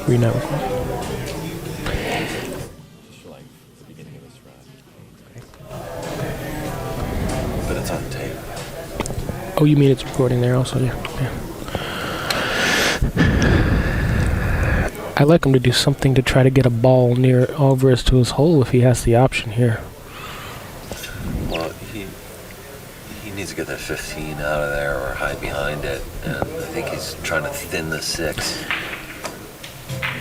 We're not. But it's on tape. Oh, you mean it's recording there also? Yeah. I like him to do something to try to get a ball near Alvarez to his hole if he has the option here. Well, he needs to get that 15 out of there or hide behind it, and I think he's trying to thin the 6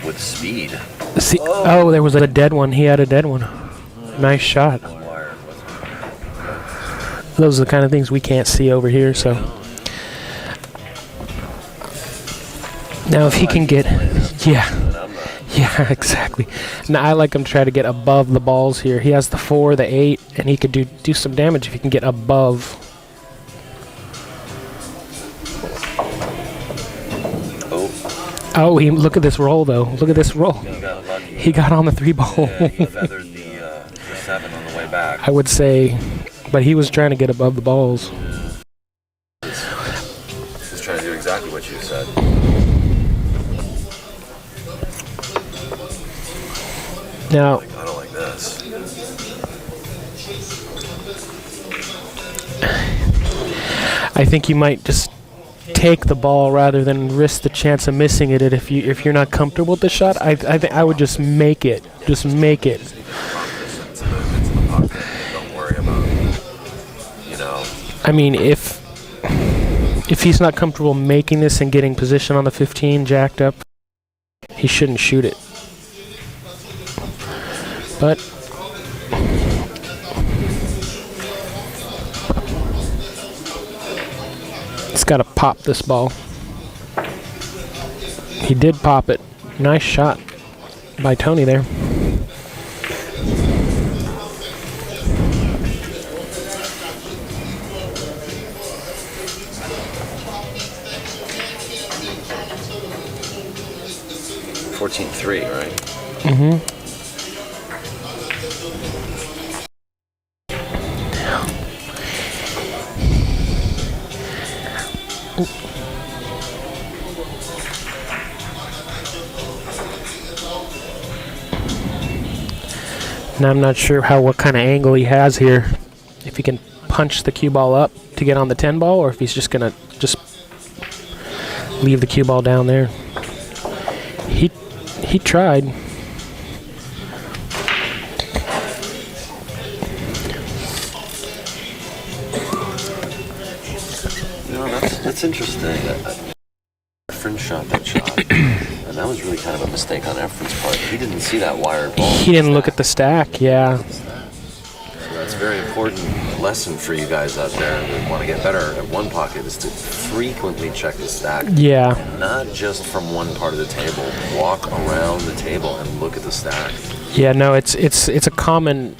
with speed. See, oh, there was a dead one. He had a dead one. Nice shot. Those are the kind of things we can't see over here, so. Now if he can get, yeah, exactly. Now I like him to try to get above the balls here. He has the 4, the 8, and he could do some damage if he can get above. Oh, look at this roll though. Look at this roll. He got on the 3 ball. Yeah, he feathered the 7 on the way back. I would say, but he was trying to get above the balls. He's trying to do exactly what you said. Now, I don't like this. I think you might just take the ball rather than risk the chance of missing it. If you're not comfortable with the shot, I think I would just make it. Just make it. Don't worry about it. You know. I mean, if he's not comfortable making this and getting position on the 15 jacked up, he shouldn't shoot it. But it's got to pop this ball. He did pop it. Nice shot by Tony there. $14-3, right? Mm-hmm. And I'm not sure what kind of angle he has here. If he can punch the cue ball up to get on the 10 ball, or if he's just gonna leave the cue ball down there. He tried. You know, that's interesting. Efren shot that shot, and that was really kind of a mistake on Efren's part. He didn't see that wired ball. He didn't look at the stack, yeah. So that's a very important lesson for you guys out there that want to get better at one pocket, is to frequently check the stack. Yeah. Not just from one part of the table. Walk around the table and look at the stack. Yeah, no, it's a common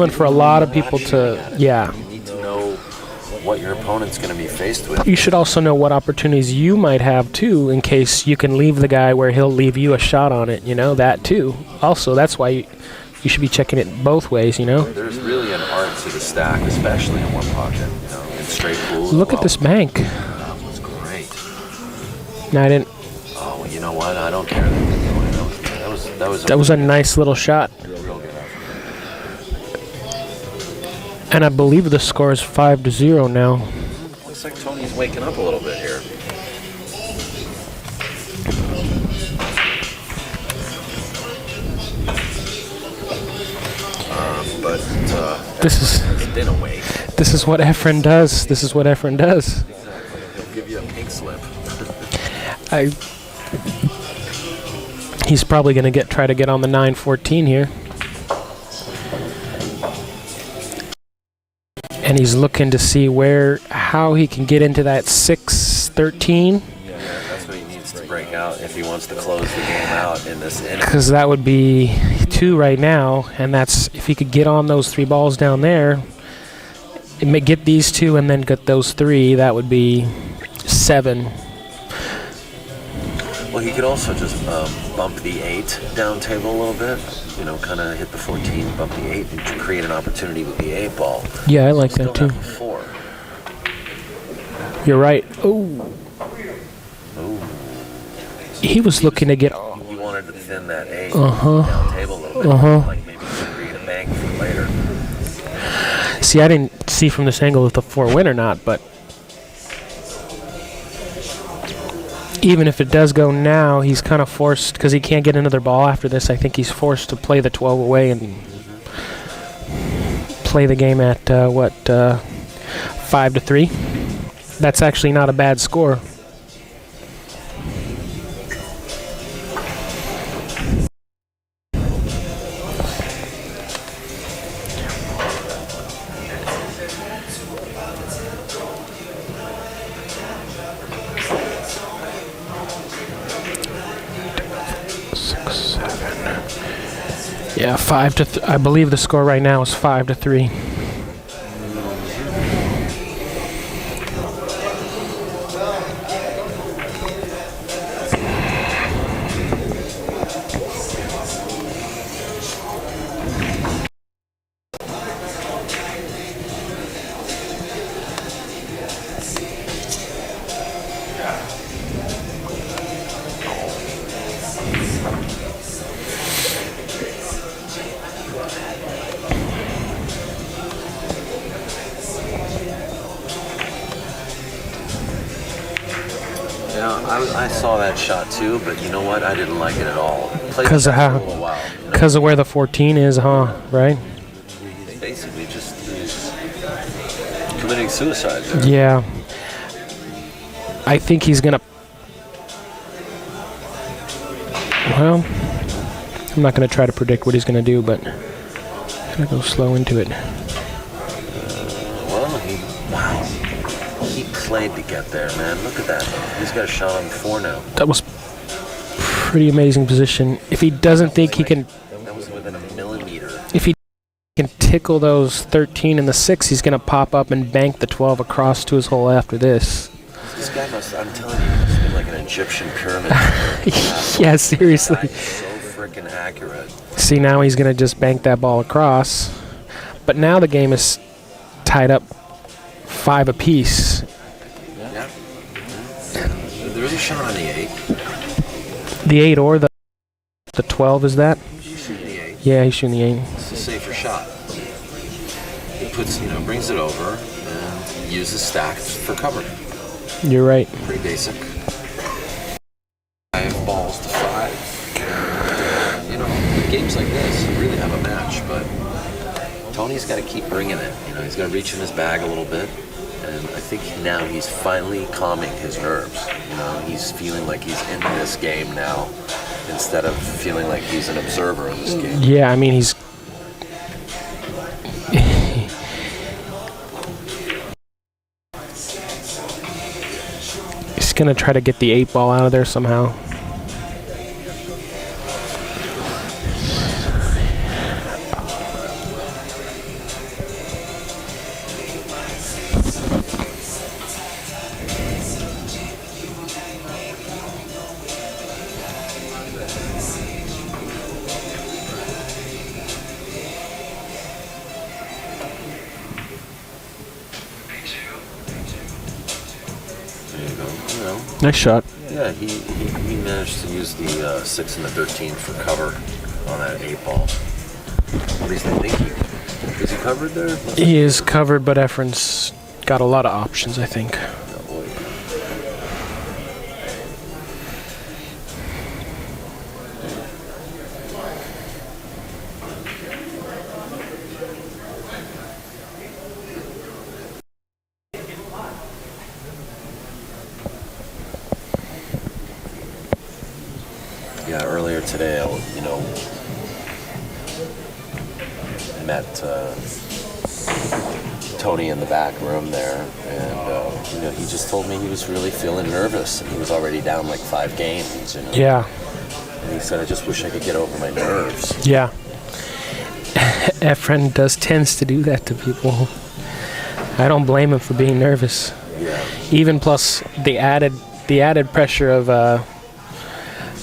for a lot of people to, yeah. You need to know what your opponent's going to be faced with. You should also know what opportunities you might have too, in case you can leave the guy where he'll leave you a shot on it, you know, that too. Also, that's why you should be checking it both ways, you know. There's really an art to the stack, especially in one pocket, you know, in straight pools. Look at this bank. That was great. No, I didn't. Oh, you know what? I don't care. That was a nice little shot. Real good effort. And I believe the score is 5-0 now. Looks like Tony's waking up a little bit here. Been awake. This is what Efren does. This is what Efren does. Exactly. He'll give you a pink slip. He's probably going to try to get on the 9-14 here. And he's looking to see how he can get into that 6-13. Yeah, that's what he needs to break out if he wants to close the game out in this inning. Because that would be 2 right now, and that's if he could get on those 3 balls down there, get these 2 and then get those 3, that would be 7. Well, he could also just bump the 8 down table a little bit, you know, kind of hit the 14, bump the 8, and create an opportunity with the 8 ball. Yeah, I like that too. 4. You're right. Oh. He was looking to get. He wanted to thin that 8 Uh-huh. down table a little bit, Uh-huh. like maybe create a bank for later. See, I didn't see from this angle if the 4 win or not, but even if it does go now, he's kind of forced, because he can't get another ball after this. I think he's forced to play the 12 away and play the game at 5-3. That's actually not a bad score. Yeah, I believe the score right now is 5-3. I saw that shot too, but you know what? I didn't like it at all. Because of how? Because of where the 14 is, huh? Right? He's basically just committing suicide there. Yeah. I think he's gonna. Well, I'm not gonna try to predict what he's gonna do, but I'm gonna go slow into it. Wow. He played to get there, man. Look at that. He's got a shot on 4 now. That was pretty amazing position. If he doesn't think he can, That was within a millimeter. if he can tickle those 13 and the 6, he's gonna pop up and bank the 12 across to his hole after this. This guy I'm telling you, he must have been like an Egyptian pyramid. Yeah, seriously. That is so freaking accurate. See, now he's gonna just bank that ball across. But now the game is tied up 5 apiece. Yeah. There's a shot on the 8. The 8 or the 12 is that? He's shooting the 8. Yeah, he's shooting the 8. It's a safer shot. He puts, brings it over and uses stacks for cover. You're right. Pretty basic. 5 balls to 5. With games like this, you really have a match, but Tony's got to keep bringing it. He's got to reach in his bag a little bit, and I think now he's finally calming his nerves. He's feeling like he's in this game now, instead of feeling like he's an observer in this game. Yeah, I mean, he's gonna try to get the 8 ball out of there somehow. Nice shot. Yeah, he managed to use the 6 and the 13 for cover on that 8 ball. What do you think? Is he covered there? He is covered, but Efren's got a lot of options, I think. Yeah, earlier today, I met Tony in the back room there, and he just told me he was really feeling nervous, and he was already down like 5 games. Yeah. And he said, "I just wish I could get over my nerves." Yeah. Efren tends to do that to people. I don't blame him for being nervous. Yeah. Even plus the added pressure of the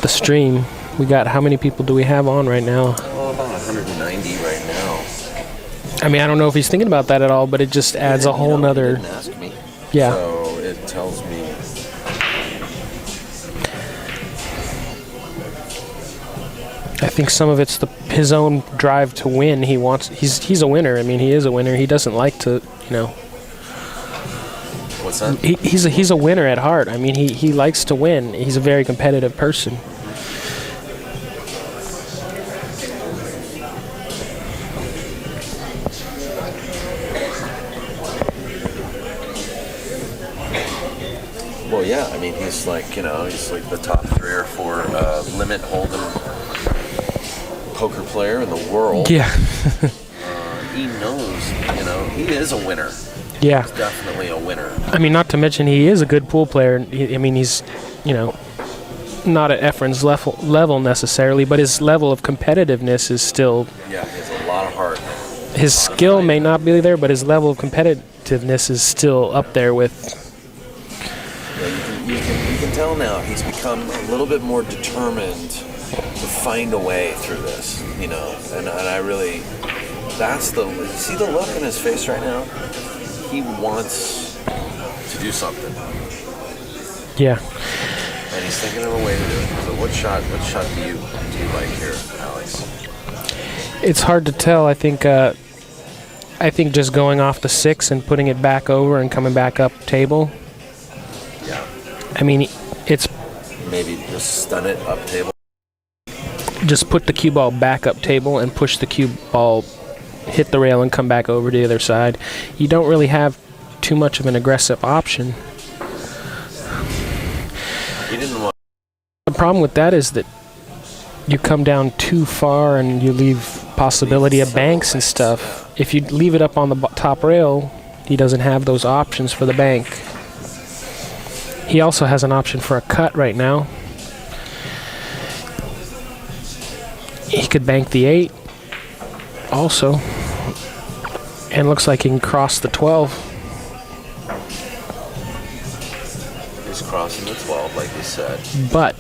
stream. We got, how many people do we have on right now? Well, about 190 right now. I mean, I don't know if he's thinking about that at all, but it just adds a whole nother. He didn't ask me. Yeah. So it tells me I think some of it's his own drive to win. He's a winner. I mean, he is a winner. He doesn't like to, What's that? He's a winner at heart. I mean, he likes to win. He's a very competitive person. Well, yeah. I mean, he's like the top 3 or 4 limit hold'em poker player in the world. Yeah. He knows, he is a winner. Yeah. He's definitely a winner. I mean, not to mention he is a good pool player. He's, not at Efren's level necessarily, but his level of competitiveness is still... Yeah, he has a lot of heart. His skill may not be there, but his level of competitiveness is still up there with... Yeah, you can tell now he's become a little bit more determined to find a way through this, and I really... you see the look in his face right now? He wants to do something. Yeah. And he's thinking of a way to do it. So what shot do you like here, Alex? It's hard to tell. I think just going off the 6 and putting it back over and coming back up table. Yeah. I mean, it's... Maybe just stun it up table. Just put the cue ball back up table and push the cue ball, hit the rail and come back over to the other side. You don't really have too much of an aggressive option. You didn't want... The problem with that is that you come down too far and you leave possibility of banks and stuff. If you leave it up on the top rail, he doesn't have those options for the bank. He also has an option for a cut right now. He could bank the 8 also. And looks like he can cross the 12. He's crossing the 12, like you said. But,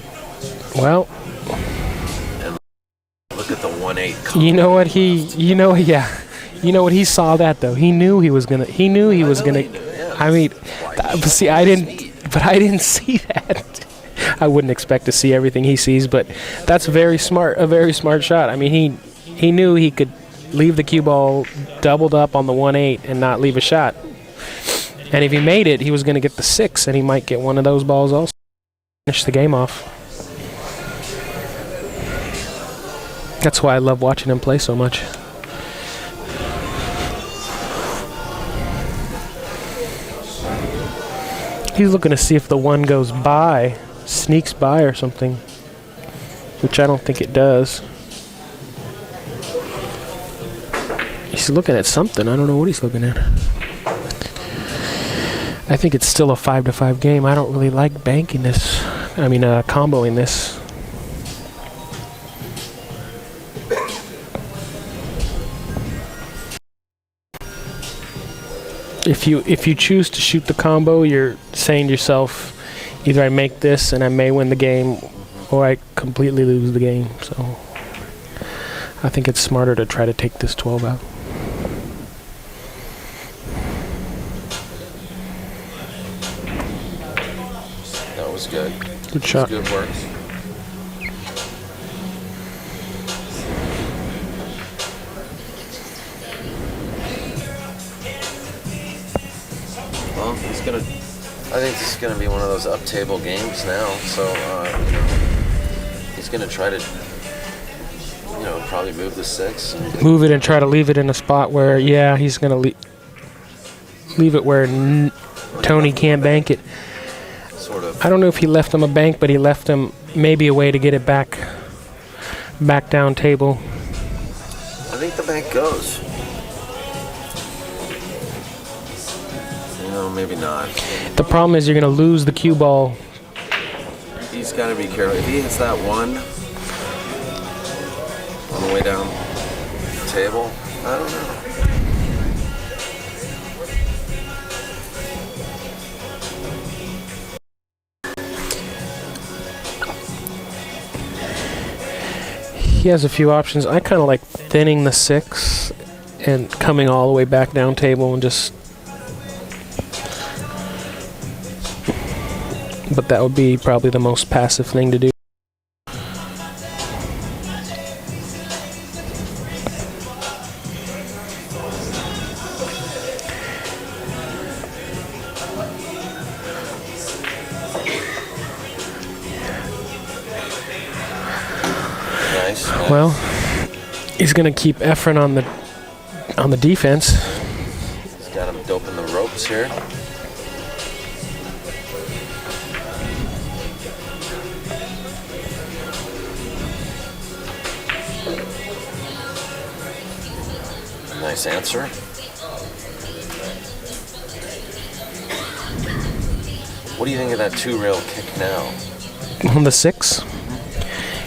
well... And look at the 1-8 combo. You know what he saw that though. He knew he was gonna. Yeah. I mean, see, I didn't see that. I wouldn't expect to see everything he sees, but that's very smart. A very smart shot. I mean, he knew he could leave the cue ball doubled up on the 1-8 and not leave a shot. And if he made it, he was going to get the 6, and he might get one of those balls also. Finish the game off. That's why I love watching him play so much. He's looking to see if the 1 goes by, sneaks by or something, which I don't think it does. He's looking at something. I don't know what he's looking at. I think it's still a 5-5 game. I don't really like banking this. I mean, comboing this. If you choose to shoot the combo, you're saying to yourself, either I make this and I may win the game, or I completely lose the game. So I think it's smarter to try to take this 12 out. That was good. Good shot. Good work. Well, I think this is gonna be one of those up table games now. So he's gonna try to, probably move the 6. And move it and try to leave it in a spot where, yeah, he's gonna leave it where Tony can't bank it. Sort of. I don't know if he left him a bank, but he left him maybe a way to get it back down table. I think the bank goes. Maybe not. The problem is you're going to lose the cue ball. He's got to be careful. If he hits that 1 on the way down the table, I don't know. He has a few options. I kind of like thinning the 6 and coming all the way back down table and just... But that would be probably the most passive thing to do. Well, he's gonna keep Efren on the defense. He's got him doping the ropes here. Nice answer. What do you think of that 2-rail kick now? On the 6,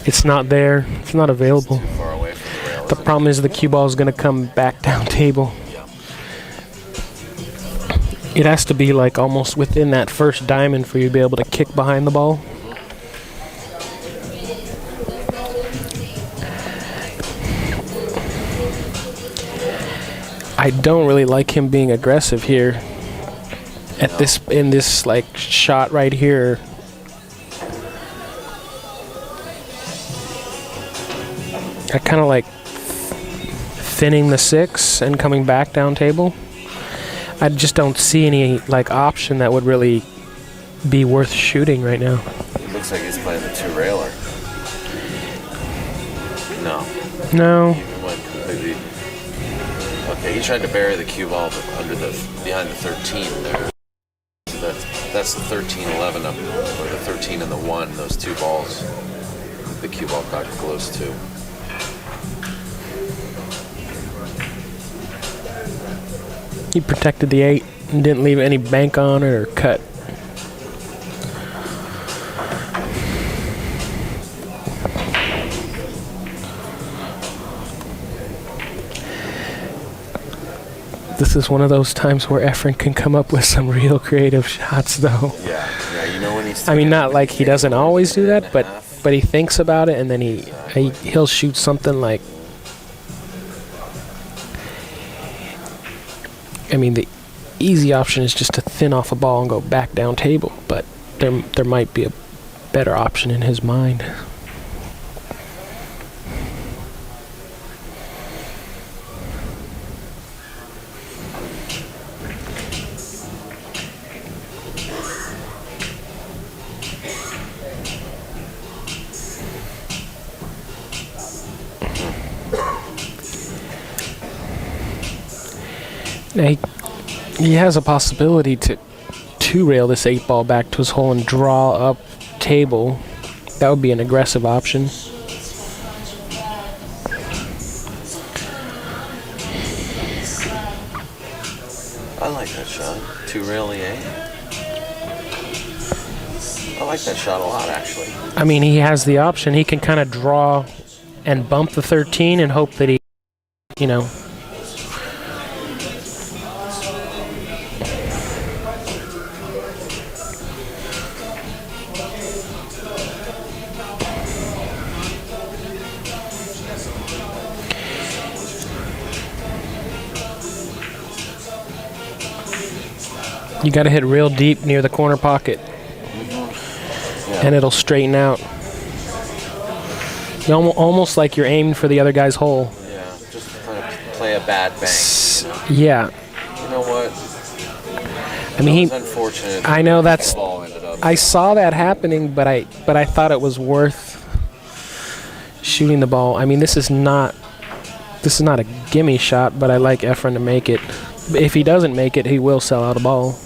it's not there. It's not available. Too far away from the rail. The problem is the cue ball is going to come back down table. Yeah. It has to be like almost within that first diamond for you to be able to kick behind the ball. I don't really like him being aggressive here. In this like shot right here. I kind of like thinning the 6 and coming back down table. I just don't see any like option that would really be worth shooting right now. It looks like he's playing the 2-railer. No. He went completely. Okay, he tried to bury the cue ball behind the 13 there. So that's the 13-11 up, or the 13 and the 1. Those 2 balls. The cue ball got close to. He protected the 8 and didn't leave any bank on it or cut. This is one of those times where Efren can come up with some real creative shots, though. Yeah, you know when he's. I mean, not like he doesn't always do that, but he thinks about it and then he'll shoot something like. I mean, the easy option is just to thin off a ball and go back down table, but there might be a better option in his mind. Now he has a possibility to 2-rail this 8 ball back to his hole and draw up table. That would be an aggressive option. I like that shot. 2-rail the 8. I like that shot a lot, actually. I mean, he has the option. He can kind of draw and bump the 13 and hope that he, you know. You got to hit real deep near the corner pocket, and it'll straighten out. Almost like you're aiming for the other guy's hole. Yeah, just kind of play a bad bank. You know? Yeah. You know what? I mean, unfortunate. I know that's. The ball ended up. I saw that happening, but I thought it was worth shooting the ball. I mean, this is not a gimme shot, but I like Efren to make it. If he doesn't make it, he will sell out a ball.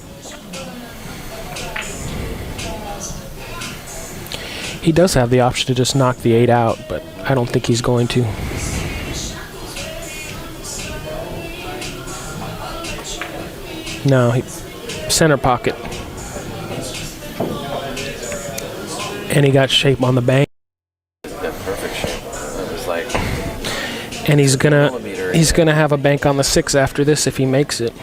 He does have the option to just knock the 8 out, but I don't think he's going to. No, center pocket. And he got shape on the bank. That perfect shape. It was like. And he's gonna have a bank on the 6 after this if he makes it.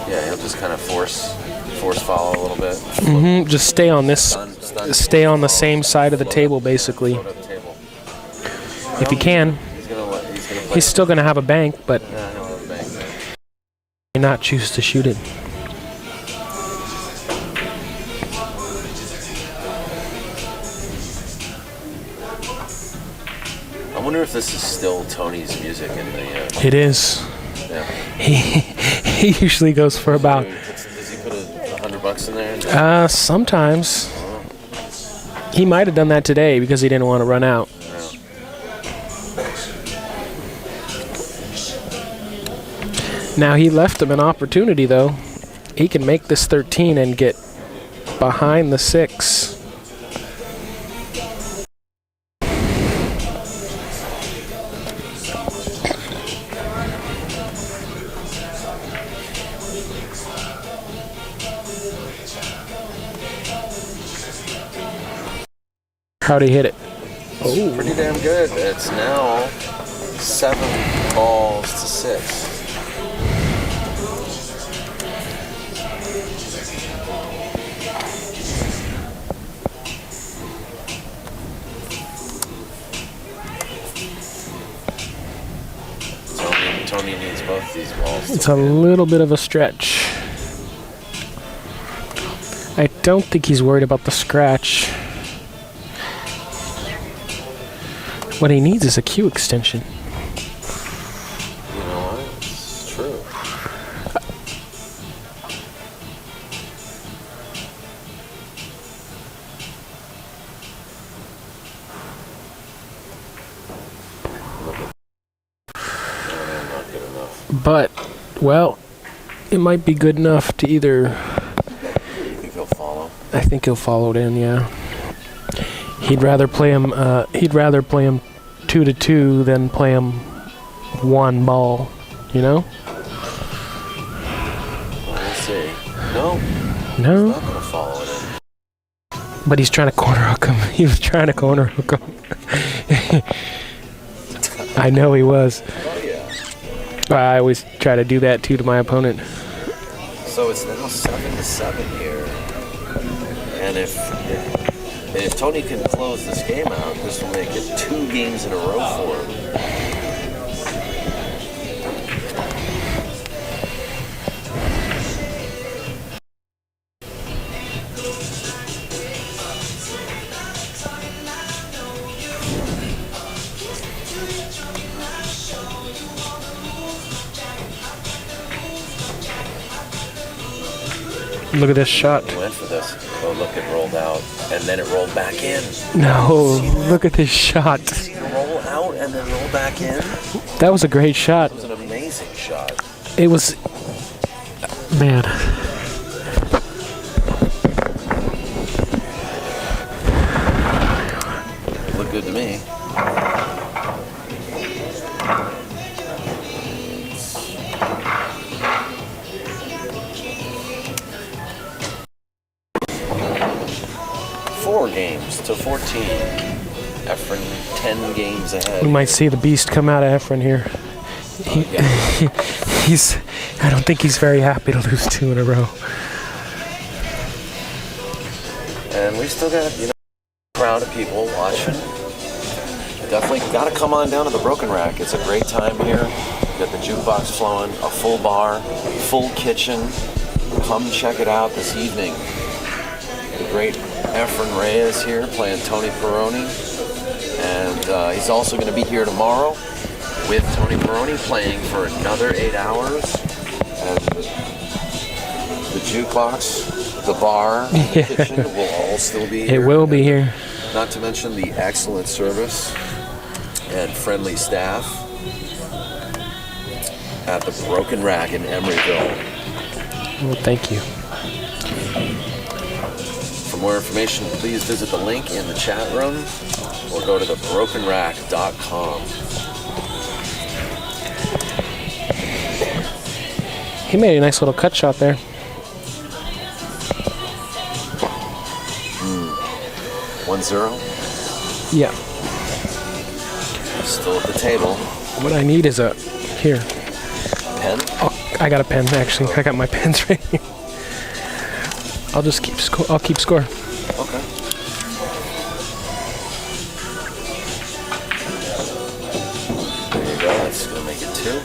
Yeah, he'll just kind of force follow a little bit. Just stay on this, stay on the same side of the table, basically. If he can. He's still gonna have a bank, but he may not choose to shoot it. I wonder if this is still Tony's music in the. It is. Yeah. He usually goes for about. Does he put $100 in there? Sometimes. He might have done that today because he didn't want to run out. Now he left him an opportunity though. He can make this 13 and get behind the 6. How'd he hit it? Oh, pretty damn good. It's now 7 balls to 6. Tony needs both these balls. It's a little bit of a stretch. I don't think he's worried about the scratch. What he needs is a Q extension. You know what? It's true. Not good enough. But, well, it might be good enough to either... You think he'll follow? I think he'll follow it in, yeah. He'd rather play him 2-2 than play him 1 ball, you know? We'll see. No. No. He's not gonna follow it in. But he's trying to corner hook him. He was trying to corner hook him. I know he was. Oh yeah. I always try to do that too to my opponent. So it's now 7-7 here. And if Tony can close this game out, this will make it 2 games in a row for him. Look at this shot. He went for this. Oh, look, it rolled out, and then it rolled back in. No, look at this shot. See it roll out and then roll back in? That was a great shot. It was an amazing shot. It was... Man. It looked good to me. Games to 14. Efren 10 games ahead. We might see the beast come out of Efren here. He's... I don't think he's very happy to lose 2 in a row. And we've still got, a crowd of people watching. Definitely got to come on down to the Broken Rack. It's a great time here. Got the jukebox flowing, a full bar, full kitchen. Come check it out this evening. The great Efren Reyes here playing Tony Pirone, and he's also going to be here tomorrow with Tony Pirone playing for another 8 hours. And the jukebox, the bar, the kitchen will all still be here. It will be here. Not to mention the excellent service and friendly staff at the Broken Rack in Emeryville. Well, thank you. For more information, please visit the link in the chat room or go to thebrokenrack.com. He made a nice little cut shot there. 1-0. Yeah. Still at the table. What I need is a... Here. Pen? Oh, I got a pen, actually. I got my pens right here. I'll just keep score. I'll keep score. Okay. There you go. That's going to make it 2.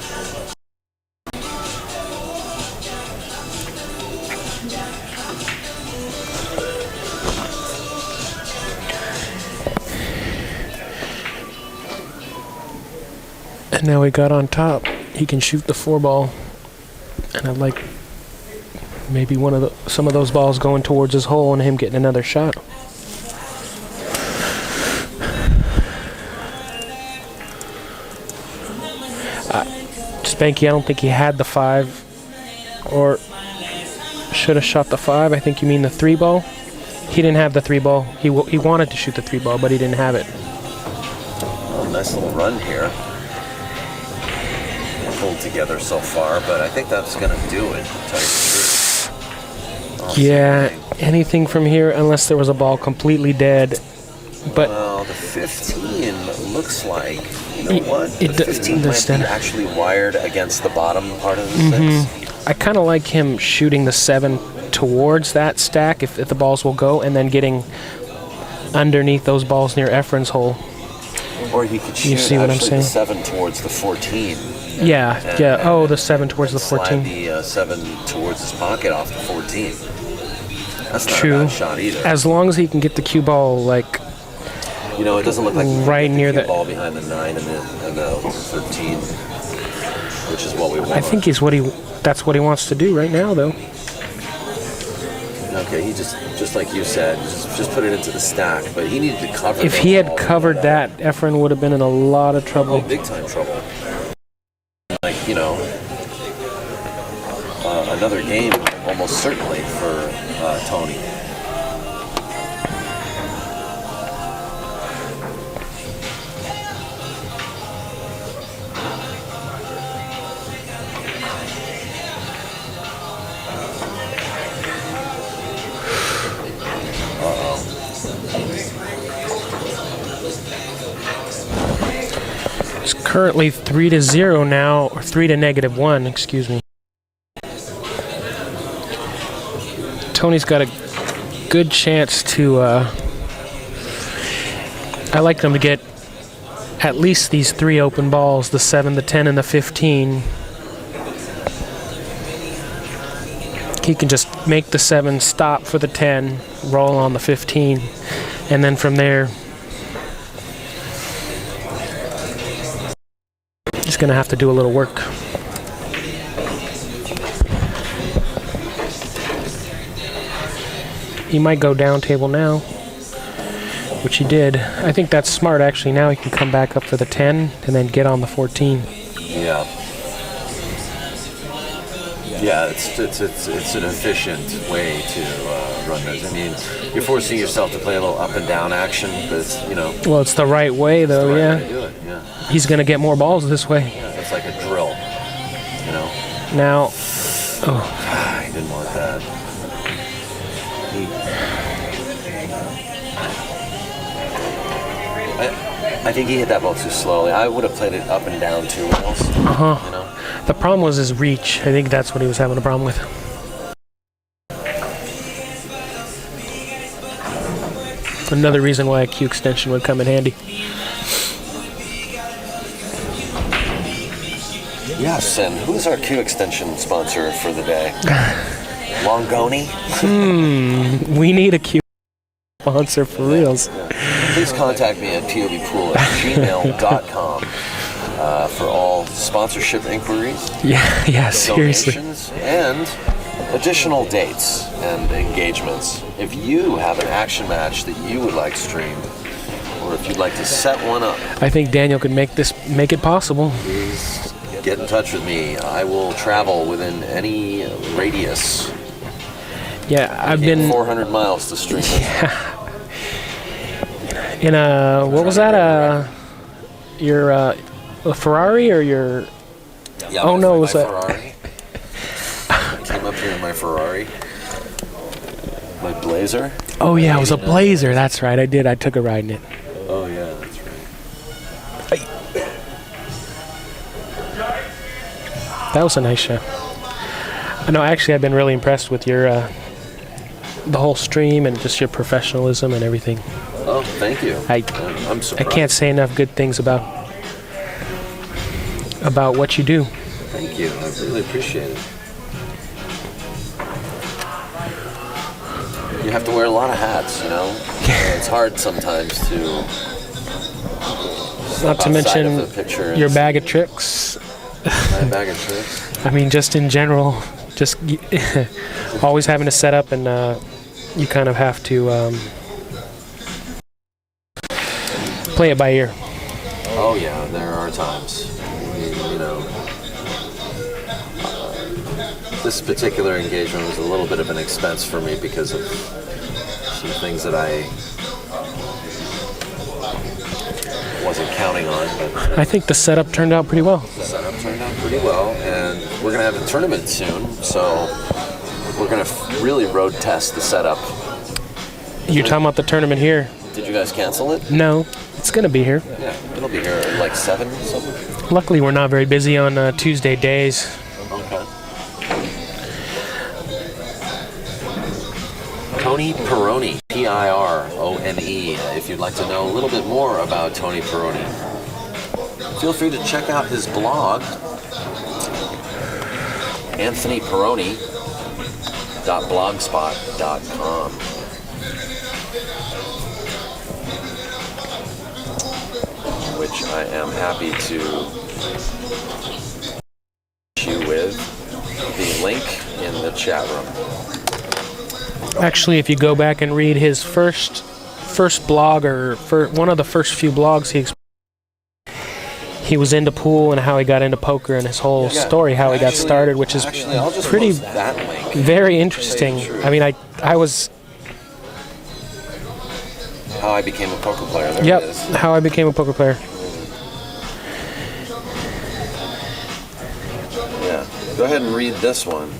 And now we got on top. He can shoot the 4 ball. And I'd like maybe some of those balls going towards his hole and him getting another shot. Spanky, I don't think he had the 5. Or should have shot the 5. I think you mean the 3 ball. He didn't have the 3 ball. He wanted to shoot the 3 ball, but he didn't have it. Oh, nice little run here. Pulled together so far, but I think that's going to do it, to tell you the truth. Yeah, anything from here, unless there was a ball completely dead. But well, the 15 looks like, you know what? The 15 might be actually wired against the bottom part of the 6. I kind of like him shooting the 7 towards that stack if the balls will go, and then getting underneath those balls near Efren's hole. Or he could shoot the 7 towards the 14. Yeah. Oh, the 7 towards the 14. Slide the 7 towards his pocket off the 14. That's not True. a bad shot either. As long as he can get the cue ball, like, you know, it doesn't look like he right can near get the the ball behind the 9 and the 13, which is what we want. I think that's what he wants to do right now, though. Okay, he just like you said, just put it into the stack, but he needed to cover. If he had covered that, Efren would have been in a lot of trouble. Oh, big time trouble. Like, you know, another game almost certainly for Tony. It's currently 3-0 now, or 3-1, excuse me. Tony's got a good chance to, I like them to get at least these 3 open balls, the 7, the 10, and the 15. He can just make the 7 stop for the 10, roll on the 15, and then from there, he's going to have to do a little work. He might go down table now, which he did. I think that's smart, actually. Now he can come back up for the 10 and then get on the 14. Yeah. Yeah, it's an efficient way to run this. I mean, you're forcing yourself to play a little up and down action, but it's, you know. Well, it's the right way, though. It's the right way to do it, yeah. He's going to get more balls this way. Yeah, it's like a drill, you know. Now, I didn't want that. I think he hit that ball too slowly. I would have played it up and down 2 rails. You know? The problem was his reach. I think that's what he was having a problem with. Another reason why a Q extension would come in handy. Yes, and who's our Q extension sponsor for the day? Longoni? We need a Q sponsor for reals. Please contact me at POVPOOL@gmail.com for all sponsorship inquiries. Yeah, seriously. Donations, and additional dates and engagements. If you have an action match that you would like streamed, or if you'd like to set one up, I think Daniel could make it possible. please get in touch with me. I will travel within any radius. Yeah, I've been 400 miles to stream this. in a, what was that? Your a Ferrari or your? Yeah, Oh no, my was that? Ferrari. I came up here in my Ferrari. My Blazer. Oh yeah, it was a Blazer. That's right. I did. I took a ride in it. Oh yeah, that's right. That was a nice shot. No, actually, I've been really impressed with your the whole stream and just your professionalism and everything. Oh, thank you. I'm I surprised. can't say enough good things about what you do. Thank you. I really appreciate it. You have to wear a lot of hats, you know? It's hard sometimes to... Not to mention your and bag of tricks. my bag of tricks. I mean, just in general, just always having to set up, and you kind of have to play it by ear. Oh yeah, there are times. I mean, you know, this particular engagement was a little bit of an expense for me because of some things that I wasn't counting on. But I think the setup turned out pretty well. the setup turned out pretty well, and we're going to have a tournament soon, so we're going to really road test the setup. You're talking about the tournament here? Did you guys cancel it? No, it's going to be here. Yeah, it'll be here at like 7 or something. Luckily, we're not very busy on Tuesday days. Okay. Tony Pirone, Pirone. If you'd like to know a little bit more about Tony Pirone, feel free to check out his blog, anthonypirone.blogspot.com. Which I am happy to you with the link in the chat room. Actually, if you go back and read his first blog, or one of the first few blogs, he was into pool and how he got into poker and his whole story, how he got started, which is pretty very interesting. I mean, I was. How I became a poker player. There Yep, it is. how I became a poker player. Yeah, go ahead and read this one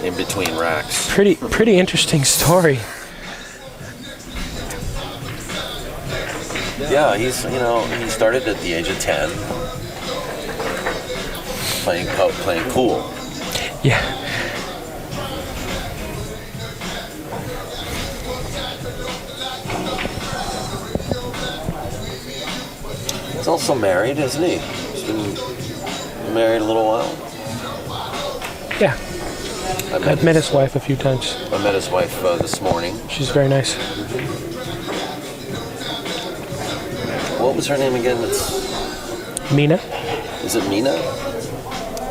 in between racks. Pretty interesting story. Yeah, he started at the age of 10 playing pool. Yeah. He's also married, isn't he? He's been married a little while. Yeah. I've met his wife a few times. I met his wife this morning. She's very nice. What was her name again? Mina? Is it Mina?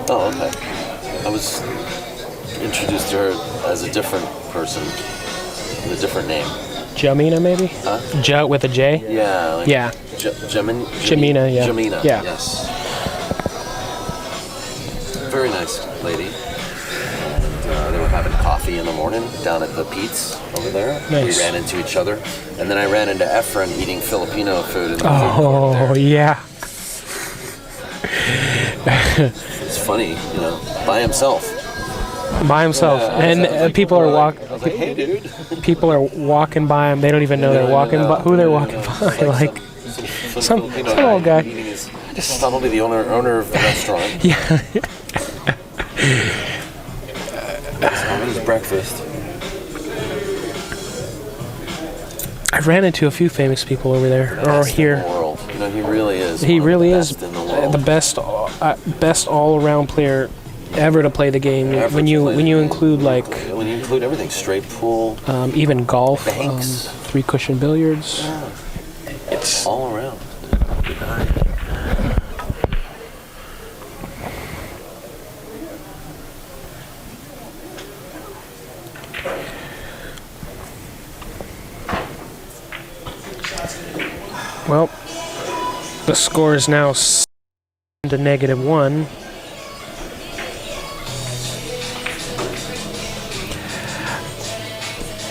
Oh, okay. I was introduced to her as a different person with a different name. Jamina, maybe? Huh? Ja with a J? Yeah. Like Yeah. Jamina, yeah. Jamina, Yeah. yes. Very nice lady. They were having coffee in the morning down at the Pete's over there. Nice. We ran into each other. And then I ran into Efren eating Filipino food in the food court Oh, there. yeah. It's funny, by himself. By himself. Yeah, And people are walking. I was like, hey, dude. People are walking by him. They don't even know they're walking by. Who they're walking by. Like some Filipino old guy. eating his, probably the owner of the restaurant. Yeah. Having his breakfast. I ran into a few famous people over there, or Best here. in the world. He really is. He really is in the world. the best all-around player ever to play the game. Ever When to you play when the you game. include like When you include everything, straight pool, even golf, Banks. 3-cushion billiards. It's all around. Good night. well. The score is now 7 to -1.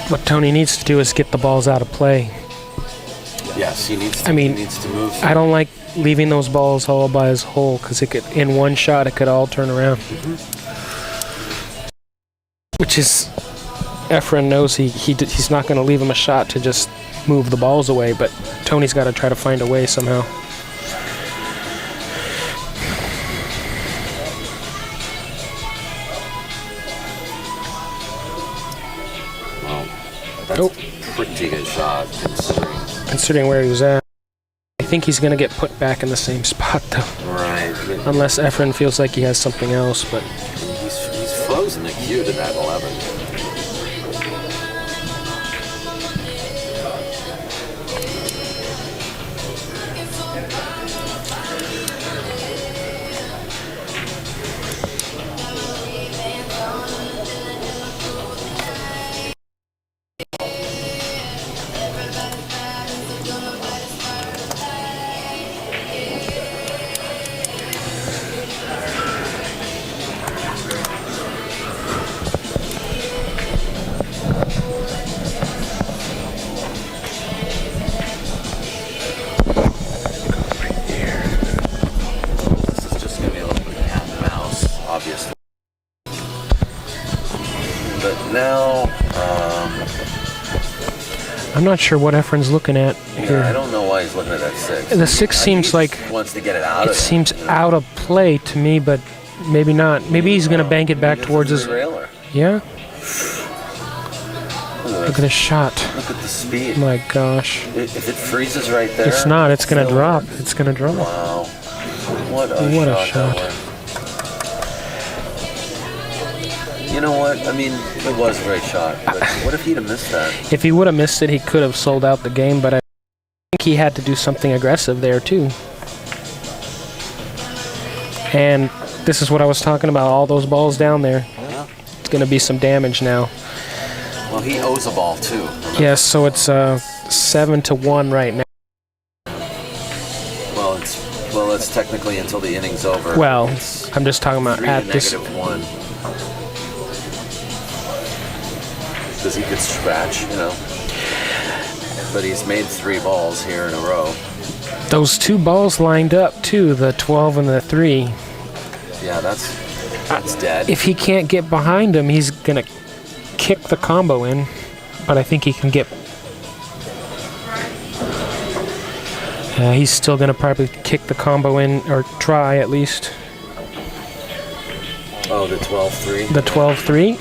What Tony needs to do is get the balls out of play. Yes, he needs to. I mean, he needs to move. I don't like leaving those balls all by his hole because it could, in one shot, it could all turn around. Which is, Efren knows he's not going to leave him a shot to just move the balls away, but Tony's got to try to find a way somehow. Well, that's a pretty good shot Considering where he was at. I think he's going to get put back in the same spot, though. Right. Unless Efren feels like he has something else, but He's frozen the cue to that 11. I'm not sure what Efren's looking at here. Yeah, I don't know why he's looking at that 6. The 6 seems like wants to get it out of it seems out of play to me, but maybe not. Maybe he's gonna bank it back towards his. Railer. Yeah. Look at this shot. Look at the speed. My gosh. If it freezes right there. It's not. It's gonna drop. It's gonna drop. Wow. What a shot. You know what? I mean, it was a great shot. But what if he'd have missed that? If he would have missed it, he could have sold out the game. But I think he had to do something aggressive there too. And this is what I was talking about. All those balls down there. Yeah. It's gonna be some damage now. Well, he owes a ball too. Remember? Yes, so it's 7-1 right now. Well, it's technically until the inning's over. Well, I'm just talking about at this. -1. Because he could scratch, you know. But he's made 3 balls here in a row. Those 2 balls lined up too, the 12 and the 3. Yeah, that's dead. If he can't get behind him, he's gonna kick the combo in. But I think he can get. He's still gonna probably kick the combo in, or try at least. Oh, the 12-3. The 12-3.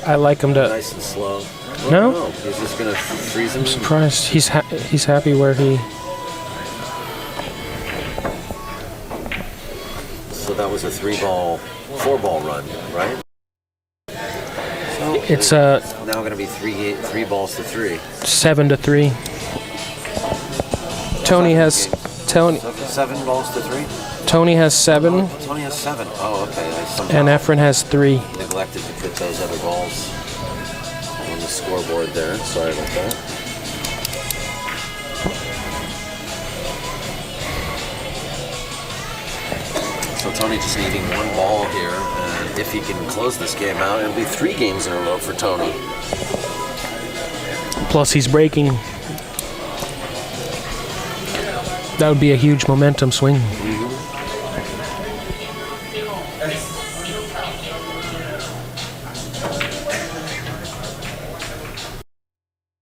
I like him to. Nice and slow. No? He's just gonna freeze him. I'm surprised. He's happy where he. So that was a 4-ball run, right? So It's now gonna be 3 balls to 3. 7-3. Tony has 7 balls to 3. Tony has 7, Tony has 7. Oh, okay. and Efren has 3. Neglected to put those other balls on the scoreboard there. Sorry about that. So Tony just needing 1 ball here, and if he can close this game out, it'll be 3 games in a row for Tony. Plus he's breaking. That would be a huge momentum swing.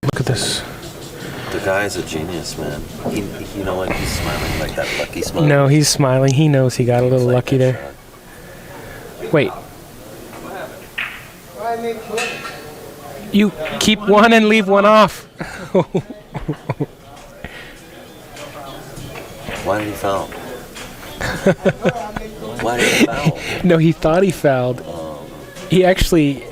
Look at this. The guy's a genius, man. You know what? He's smiling like that lucky smile. No, he's smiling. He knows he got a little lucky there. Wait. You keep 1 and leave 1 off. Why did he foul? Why did he foul? No, he thought he fouled. He actually,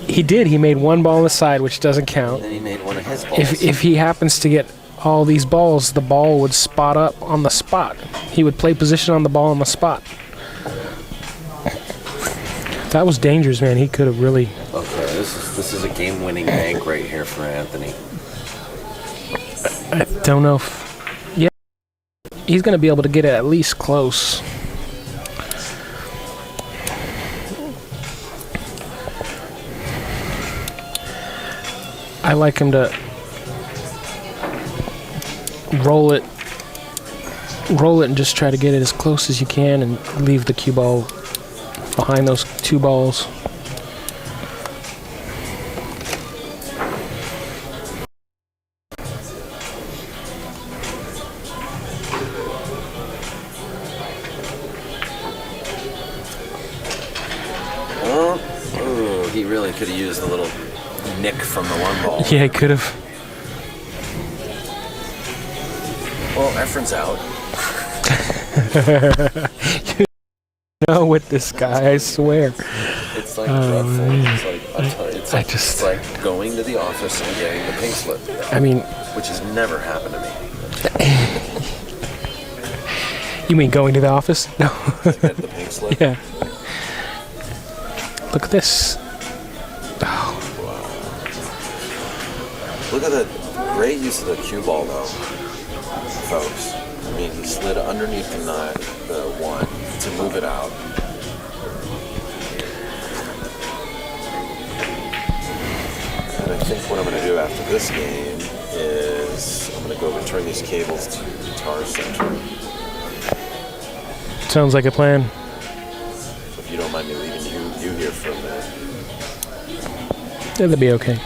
he did. He made 1 ball on the side, which doesn't count. Then he made 1 of his balls. If he happens to get all these balls, the ball would spot up on the spot. He would play position on the ball on the spot. That was dangerous, man. He could have really. Okay, this is a game-winning bank right here for Anthony. I don't know if. Yeah, he's going to be able to get it at least close. I like him to roll it and just try to get it as close as you can and leave the cue ball behind those 2 balls. Oh, he really could have used a little nick from the 1 ball. Yeah, he could have. Well, Efren's out. No, with this guy, I swear. It's like dreadful. Man. It's like going to the office and getting the pink slip. I mean, which has never happened to me. You mean going to the office? No. To get the pink slip? Yeah. Look at this. Oh. Wow. Look at the great use of the cue ball, though, folks. I mean, he slid underneath the 1 to move it out. And I think what I'm going to do after this game is I'm going to go return these cables to the Guitar Center. Sounds like a plan. So if you don't mind me leaving you here for a minute. That'll be okay.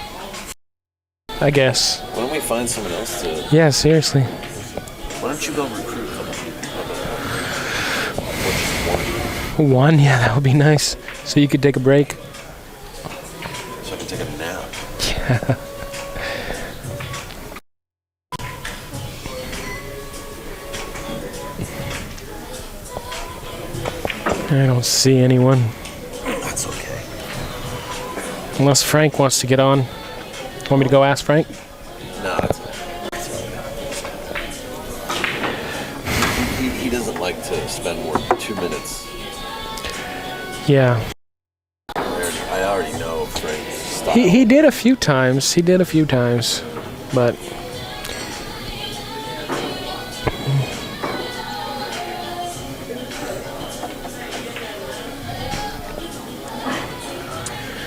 I guess. find someone else to... Yeah, seriously. Why don't you go recruit a couple people? Or just one? One? Yeah, that would be nice. So you could take a break. So I can take a nap. Yeah. I don't see anyone. That's okay. Unless Frank wants to get on. Want me to go ask Frank? No, that's okay. He doesn't like to spend more than 2 minutes. Yeah. I already know Frank's style. He did a few times. But...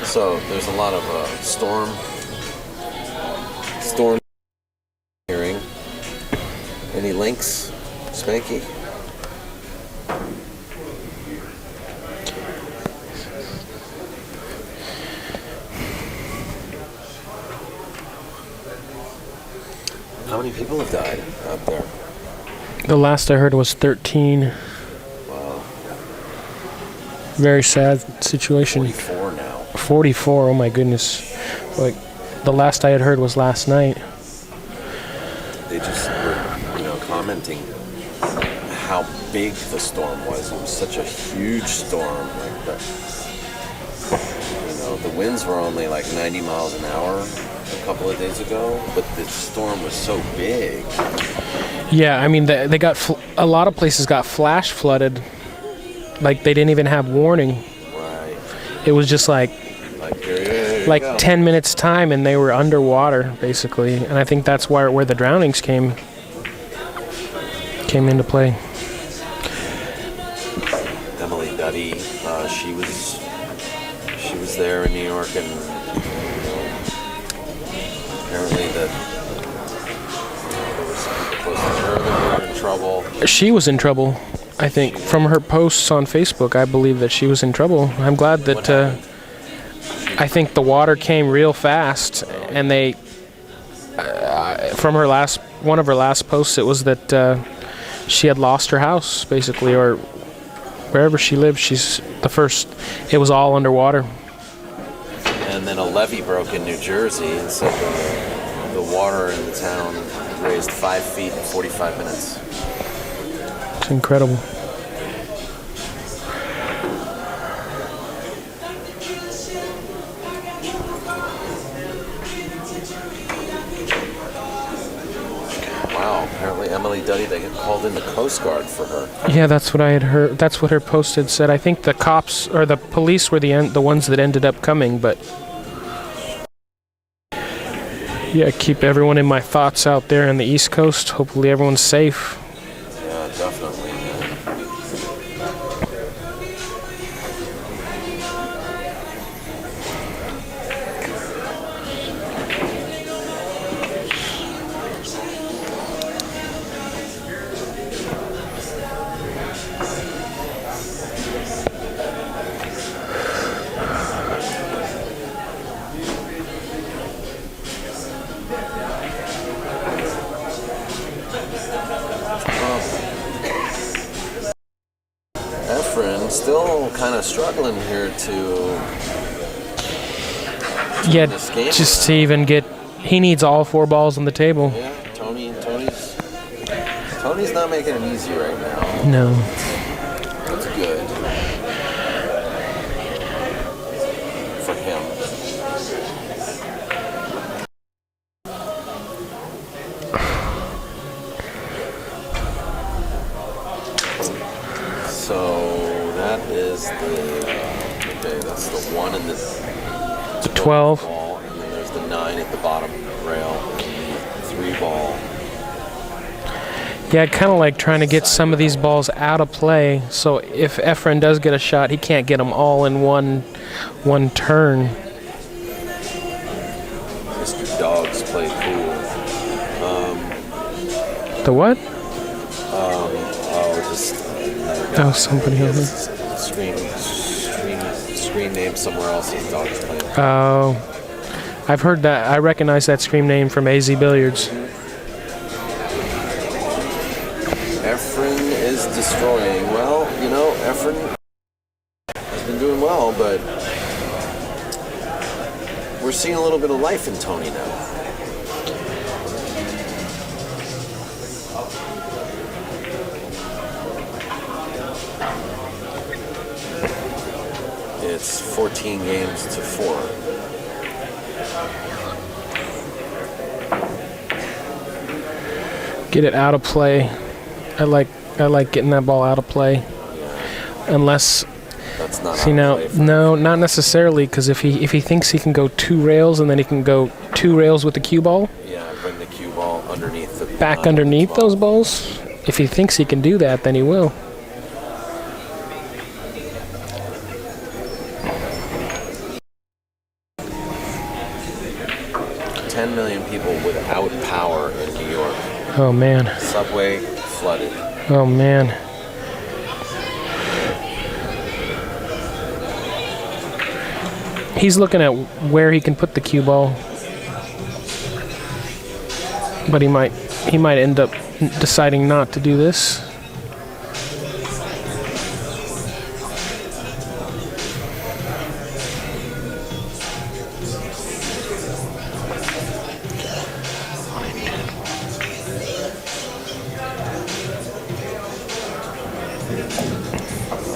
So there's a lot of storm hearing. Any links, Spanky? How many people have died out there? The last I heard was 13. Wow. Very sad situation. 44 now. 44, oh my goodness. Like, the last I had heard was last night. They just were, commenting how big the storm was. It was such a huge storm. Like the winds were only like 90 miles an hour a couple of days ago, but the storm was so big. Yeah, I mean, they got a lot of places got flash flooded. Like, they didn't even have warning. Right. It was just like Here like go. 10 minutes time, and they were underwater basically. And I think that's where the drownings came into play. Emily Duddy, she was there in New York, and apparently there was people close to her that were in trouble. She was in trouble, I think, from her posts on Facebook. I believe that she was in trouble. I'm glad that I think the water came real fast, and they from one of her last posts, it was that she had lost her house basically, or wherever she lived. It was all underwater. And then a levee broke in New Jersey, and so the water in the town raised 5 feet in 45 minutes. It's incredible. Wow, apparently Emily Duddy, they had called in the Coast Guard for her. Yeah, that's what I had heard. That's what her post had said. I think the cops or the police were the ones that ended up coming, but yeah, keep everyone in my thoughts out there on the East Coast. Hopefully everyone's safe. Yeah, definitely. Efren still kind of struggling here to Yeah, this game just around. to even get, he needs all 4 balls on the table. Yeah, Tony's not making it easy right now. No. That's good for him. So that is that's the 1 and the 12. ball, and then there's the 9 at the bottom rail, and the 3 ball. Yeah, kind of like trying to get some of these balls out of play, so if Efren does get a shot, he can't get them all in one turn. Mr. Dogs play pool. The what? Somebody over. Screen name somewhere else. His dog's playing. Oh, I've heard that. I recognize that scream name from AZ Billiards. Efren is destroying. Well, you know, Efren has been doing well, but we're seeing a little bit of life in Tony now. It's 14 games to 4. Get it out of play. I like getting that ball out of play. Unless That's not see now, no, not necessarily, because if he thinks he can go 2 rails and then he can go 2 rails with the cue ball. Yeah, bring the cue ball underneath the back underneath those balls. If he thinks he can do that, then he will. $10 million people without power in New York. Oh man. Subway flooded. Oh man. He's looking at where he can put the cue ball, but he might end up deciding not to do this.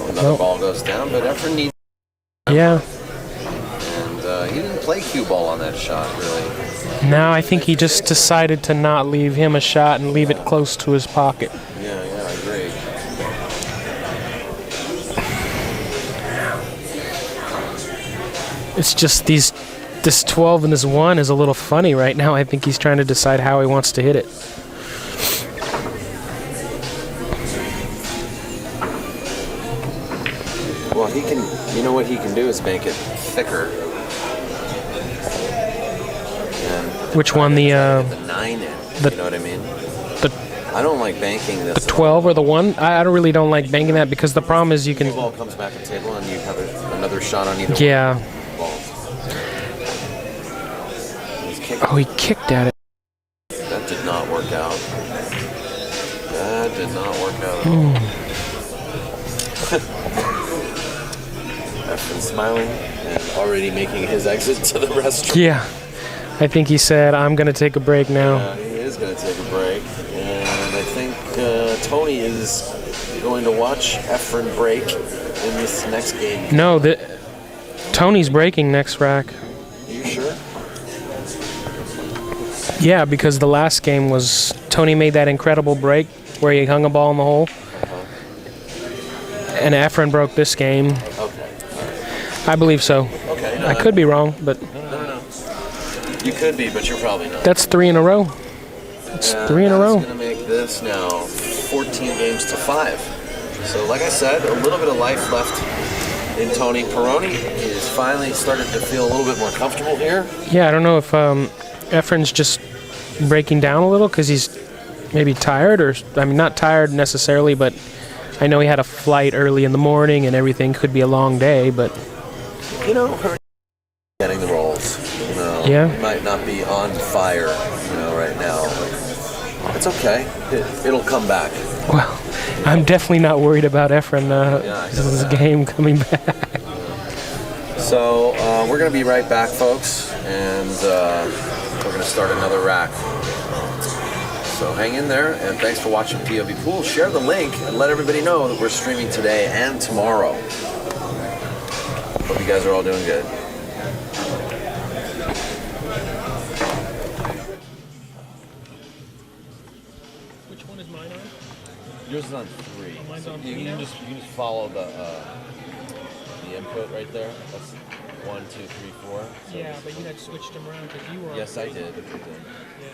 Another ball goes down, but Efren needs. Yeah. And he didn't play cue ball on that shot, really. Now I think he just decided to not leave him a shot and leave it close to his pocket. Yeah, I agree. It's just this 12 and this 1 is a little funny right now. I think he's trying to decide how he wants to hit it. Well, he can. You know what he can do is make it thicker. And Which one? The 9 in. the- You know what I mean? the I don't like banking this. the 12 or the 1? I really don't like banking that, because the problem is you The can. ball comes back on the table and you have another shot on either Yeah. one of the balls. He's kicking. Oh, he kicked at it. That did not work out. That did not work out at all. Efren smiling and already making his exit to the restaurant. Yeah. I think he said, "I'm going to take a break now." He is going to take a break. And I think Tony is going to watch Efren break in this next game. No, Tony's breaking next rack. You sure? Yeah, because the last game was Tony made that incredible break where he hung a ball in the hole. And Efren broke this game. Okay. I believe so. Okay. I could be wrong, but No. You could be, but you're probably not. that's 3 in a row. It's 3 in a row. That's going to make this now 14 games to 5. So, like I said, a little bit of life left in Tony. Pirone is finally started to feel a little bit more comfortable here. Yeah, I don't know if Efren's just breaking down a little because he's maybe tired, or I mean, not tired necessarily, but I know he had a flight early in the morning and everything. Could be a long day, but You know, her getting the rolls. You know, Yeah. He might not be on fire, right now. But it's okay. It'll come back. well, I'm definitely not worried about Efren this game coming back. So we're going to be right back, folks, and we're going to start another rack. So hang in there, and thanks for watching POVPOOL. Share the link and let everybody know that we're streaming today and tomorrow. Hope you guys are all doing good. Which one is mine on? Yours is on 3. mine's So on you 3 can now? just follow the input right there. That's 1, 2, 3, 4. So Yeah, but you had switched them around because you were on yes, I 3. did. Yeah.